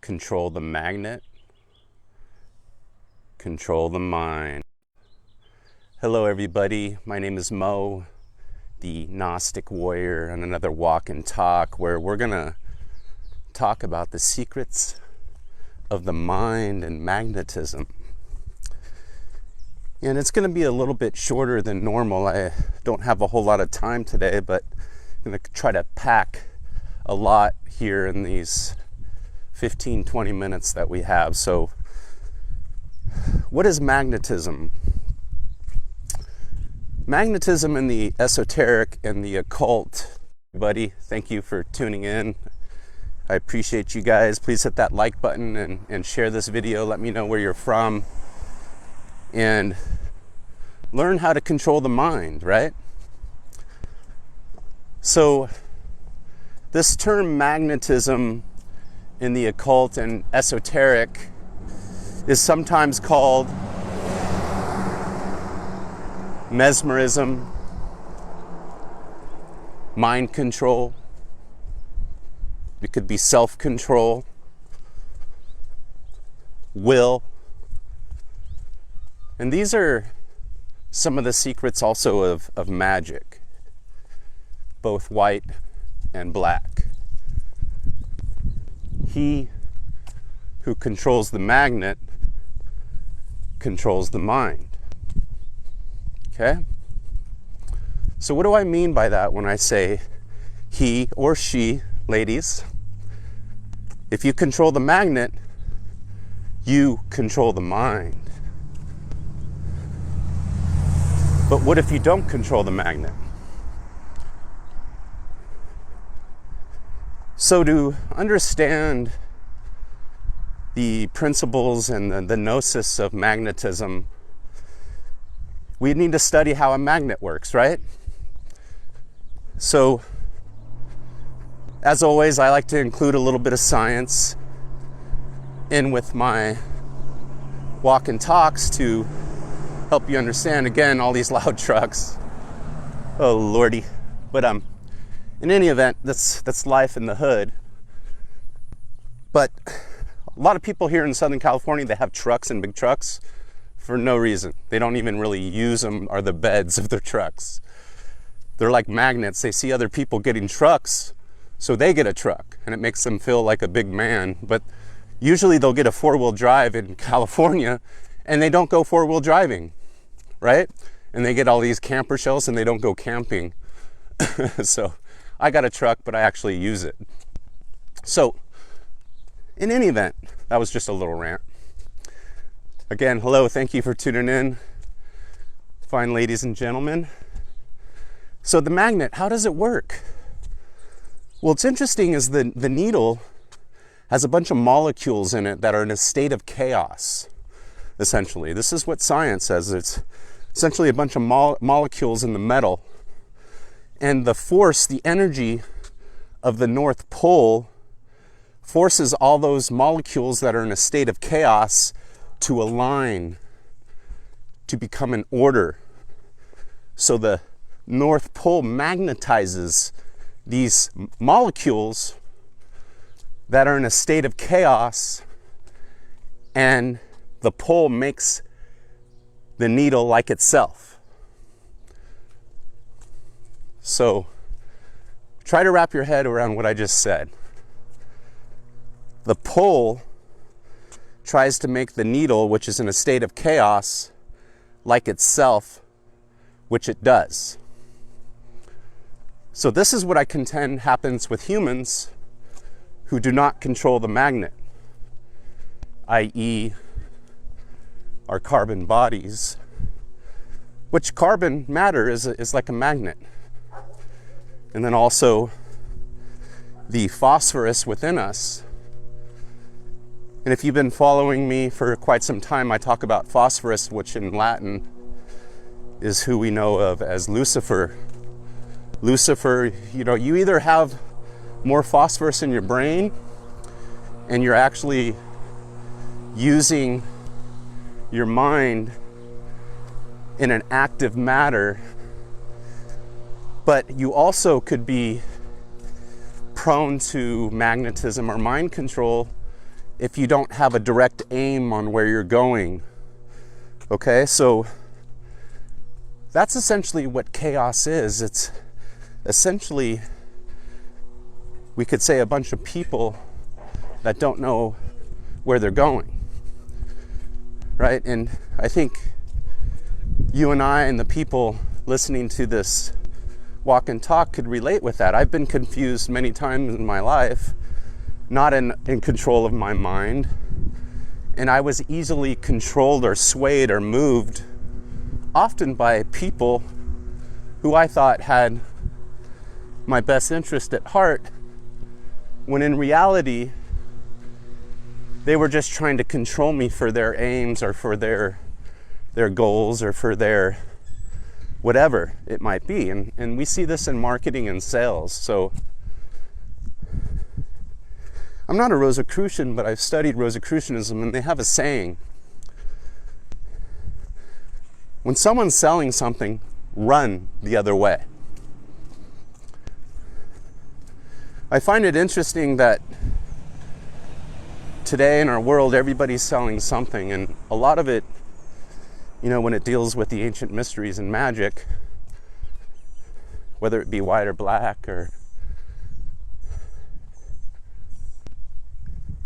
Control the magnet, control the mind. Hello everybody, my name is Mo, the Gnostic Warrior, on another walk and talk where we're gonna talk about the secrets of the mind and magnetism. And it's gonna be a little bit shorter than normal. I don't have a whole lot of time today, but I'm gonna try to pack a lot here in these 15-20 minutes that we have. So what is magnetism? Magnetism in the esoteric and the occult. Everybody, thank you for tuning in. I appreciate you guys. Please hit that like button and share this video. Let me know where you're from and learn how to control the mind, right? So this term magnetism in the occult and esoteric is sometimes called mesmerism, mind control. It could be self-control, will. And these are some of the secrets also of magic, both white and black. He who controls the magnet controls the mind. Okay? So what do I mean by that when I say he or she, ladies? If you control the magnet, you control the mind. But what if you don't control the magnet? So to understand the principles and the gnosis of magnetism, we need to study how a magnet works, right? So, as always, I like to include a little bit of science in with my walk and talks to help you understand, again, all these loud trucks. Oh, Lordy. But in any event, that's life in the hood. But a lot of people here in Southern California, they have trucks and big trucks for no reason. They don't even really use them or the beds of their trucks. They're like magnets. They see other people getting trucks, so they get a truck, and it makes them feel like a big man. But usually they'll get a four-wheel drive in California, and they don't go four-wheel driving, right? And they get all these camper shells, and they don't go camping. So I got a truck, but I actually use it. So in any event, that was just a little rant. Again, hello, thank you for tuning in, fine ladies and gentlemen. So the magnet, how does it work? Well, what's interesting is the needle has a bunch of molecules in it that are in a state of chaos, essentially. This is what science says. It's essentially a bunch of molecules in the metal. And the force, the energy of the North Pole forces all those molecules that are in a state of chaos to align, to become an order. So the North Pole magnetizes these molecules that are in a state of chaos, and the pole makes the needle like itself. So try to wrap your head around what I just said. The pole tries to make the needle, which is in a state of chaos, like itself, which it does. So this is what I contend happens with humans who do not control the magnet, i.e. our carbon bodies, which carbon matter is like a magnet. And then also the phosphorus within us. And if you've been following me for quite some time, I talk about phosphorus, which in Latin is who we know of as Lucifer. Lucifer, you either have more phosphorus in your brain and you're actually using your mind in an active matter, but you also could be prone to magnetism or mind control if you don't have a direct aim on where you're going. Okay, so that's essentially what chaos is. It's essentially, we could say, a bunch of people that don't know where they're going, right? And I think you and I and the people listening to this walk and talk could relate with that. I've been confused many times in my life, not in control of my mind, and I was easily controlled or swayed or moved, often by people who I thought had my best interest at heart, when in reality, they were just trying to control me for their aims or for their goals or for their whatever it might be. And we see this in marketing and sales. So I'm not a Rosicrucian, but I've studied Rosicrucianism, and they have a saying: when someone's selling something, run the other way. I find it interesting that today in our world, everybody's selling something, and a lot of it, you know, when it deals with the ancient mysteries and magic, whether it be white or black, or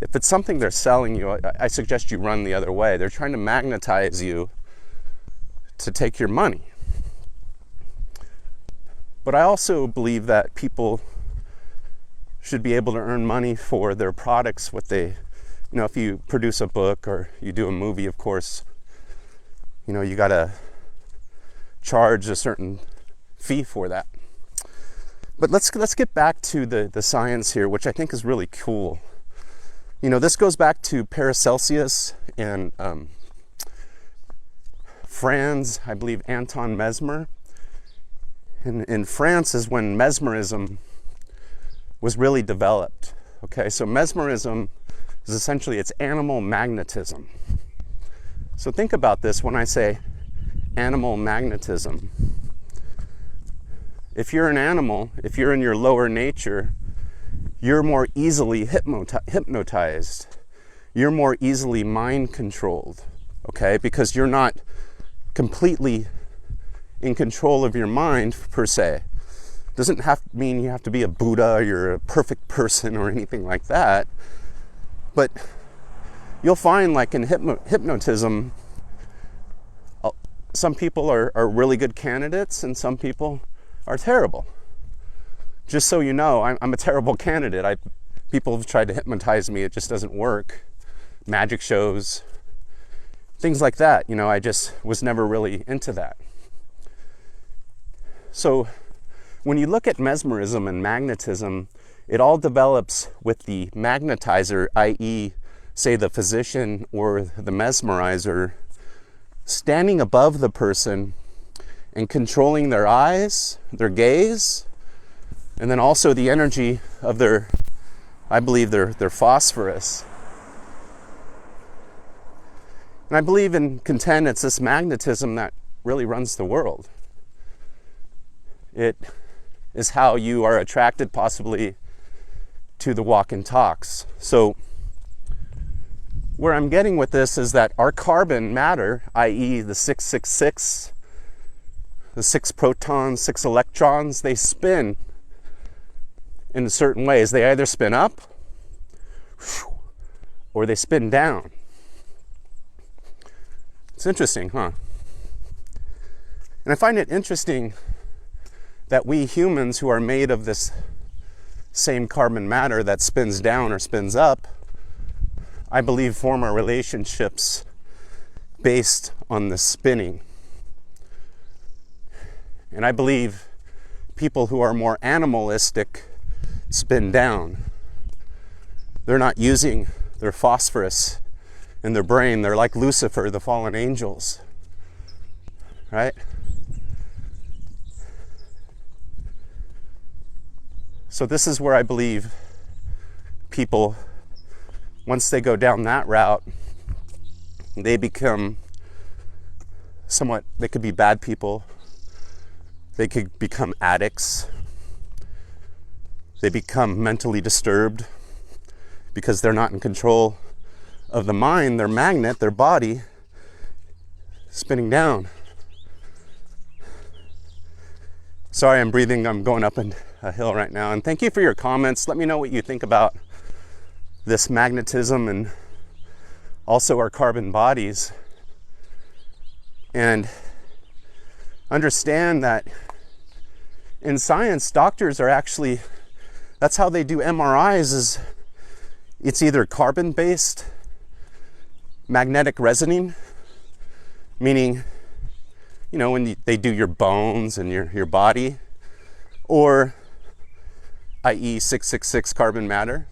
if it's something they're selling you, I suggest you run the other way. They're trying to magnetize you to take your money. But I also believe that people should be able to earn money for their products, what they, you know, if you produce a book or you do a movie, of course, you know, you gotta charge a certain fee for that. But let's get back to the science here, which I think is really cool. You know, this goes back to Paracelsus and Franz, I believe Anton Mesmer. In France is when mesmerism was really developed. Okay, so mesmerism is essentially, it's animal magnetism. So think about this when I say animal magnetism. If you're an animal, if you're in your lower nature, you're more easily hypnotized. You're more easily mind controlled, okay? Because you're not completely in control of your mind per se. Doesn't have to mean you have to be a Buddha or you're a perfect person or anything like that. But you'll find, like in hypnotism, some people are really good candidates and some people are terrible. Just so you know, I'm a terrible candidate. People have tried to hypnotize me. It just doesn't work. Magic shows, things like that. You know, I just was never really into that. So when you look at mesmerism and magnetism, it all develops with the magnetizer, i.e., say the physician or the mesmerizer, standing above the person and controlling their eyes, their gaze, and then also the energy of their, I believe, their phosphorus. And I believe and contend it's this magnetism that really runs the world. It is how you are attracted possibly to the walk and talks. So where I'm getting with this is that our carbon matter, i.e. the 666, the 6 protons, 6 electrons, they spin in certain ways. They either spin up or they spin down. It's interesting, huh? And I find it interesting that we humans who are made of this same carbon matter that spins down or spins up, I believe form our relationships based on the spinning. And I believe people who are more animalistic spin down. They're not using their phosphorus in their brain. They're like Lucifer, the fallen angels, right? So this is where I believe people, once they go down that route, they become somewhat, they could be bad people. They could become addicts. They become mentally disturbed because they're not in control of the mind, their magnet, their body, spinning down. Sorry, I'm breathing. I'm going up a hill right now. And thank you for your comments. Let me know what you think about this magnetism and also our carbon bodies. And understand that in science, doctors are actually, that's how they do MRIs, is it's either carbon-based magnetic resonating, meaning, you know, when they do your bones and your body, or i.e. 666 carbon matter,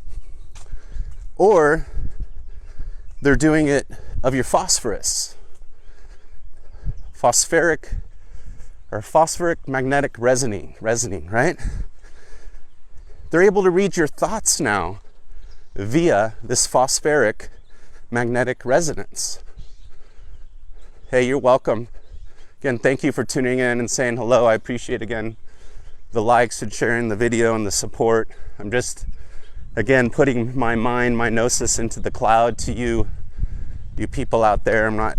or they're doing it of your phosphorus, phosphoric magnetic resonating, right? They're able to read your thoughts now via this phosphoric magnetic resonance. Hey, you're welcome. Again, thank you for tuning in and saying hello. I appreciate, again, the likes and sharing the video and the support. I'm just, again, putting my mind, my gnosis into the cloud to you people out there. I'm not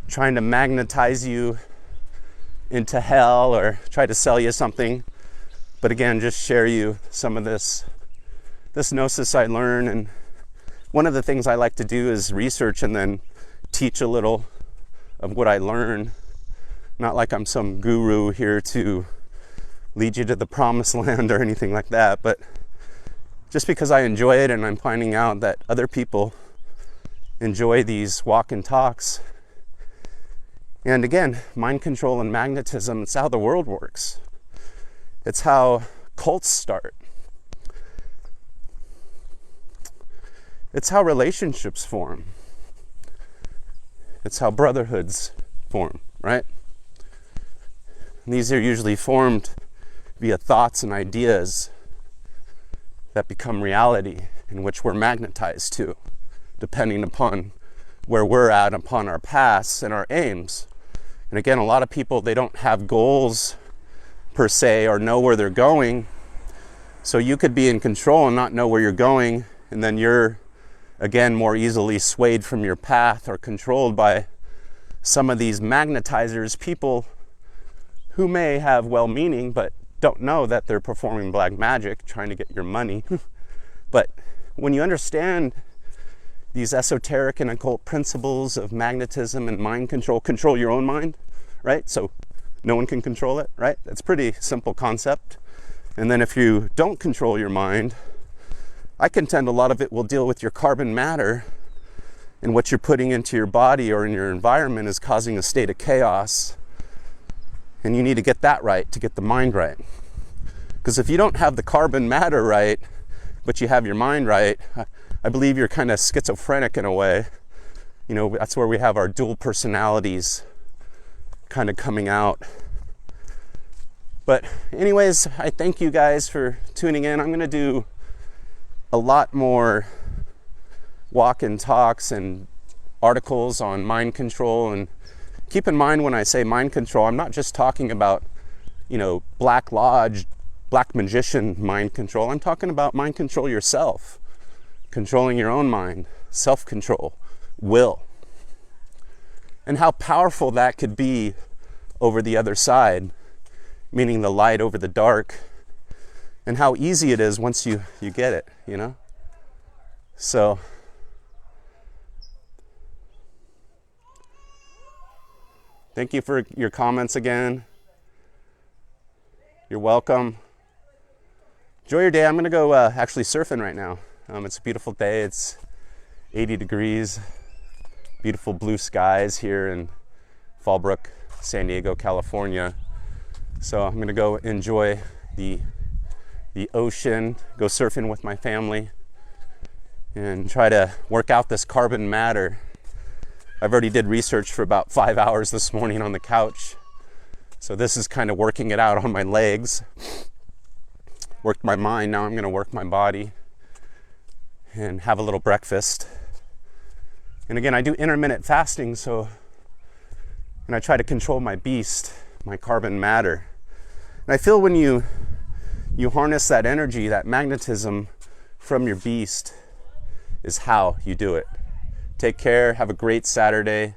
trying to magnetize you into hell or try to sell you something, but again, just share you some of this gnosis I learn. And one of the things I like to do is research and then teach a little of what I learn. Not like I'm some guru here to lead you to the promised land or anything like that, but just because I enjoy it and I'm finding out that other people enjoy these walk and talks. And again, mind control and magnetism, it's how the world works. It's how cults start. It's how relationships form. It's how brotherhoods form, right? And these are usually formed via thoughts and ideas that become reality, in which we're magnetized to, depending upon where we're at, upon our paths and our aims. And again, a lot of people, they don't have goals per se or know where they're going. So you could be in control and not know where you're going, and then you're, again, more easily swayed from your path or controlled by some of these magnetizers, people who may have well-meaning but don't know that they're performing black magic, trying to get your money. But when you understand these esoteric and occult principles of magnetism and mind control, control your own mind, right? So no one can control it, right? That's a pretty simple concept. And then if you don't control your mind, I contend a lot of it will deal with your carbon matter, and what you're putting into your body or in your environment is causing a state of chaos. And you need to get that right to get the mind right. Because if you don't have the carbon matter right, but you have your mind right, I believe you're kind of schizophrenic in a way. You know, that's where we have our dual personalities kind of coming out. But anyways, I thank you guys for tuning in. I'm going to do a lot more walk and talks and articles on mind control. And keep in mind, when I say mind control, I'm not just talking about, you know, Black Lodge, Black Magician mind control. I'm talking about mind control yourself, controlling your own mind, self-control, will, and how powerful that could be over the other side, meaning the light over the dark, and how easy it is once you get it, you know? So, thank you for your comments again. You're welcome. Enjoy your day. I'm gonna go actually surfing right now. It's a beautiful day. It's 80 degrees, beautiful blue skies here in Fallbrook, San Diego, California. So I'm gonna go enjoy the ocean, go surfing with my family, and try to work out this carbon matter. I've already did research for about 5 hours this morning on the couch. So this is kind of working it out on my legs. Worked my mind, now I'm gonna work my body and have a little breakfast. And again, I do intermittent fasting, and I try to control my beast, my carbon matter. And I feel when you harness that energy, that magnetism from your beast, is how you do it. Take care. Have a great Saturday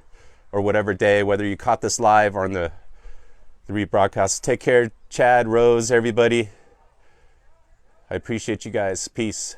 or whatever day, whether you caught this live or on the rebroadcast. Take care, Chad, Rose, everybody. I appreciate you guys. Peace.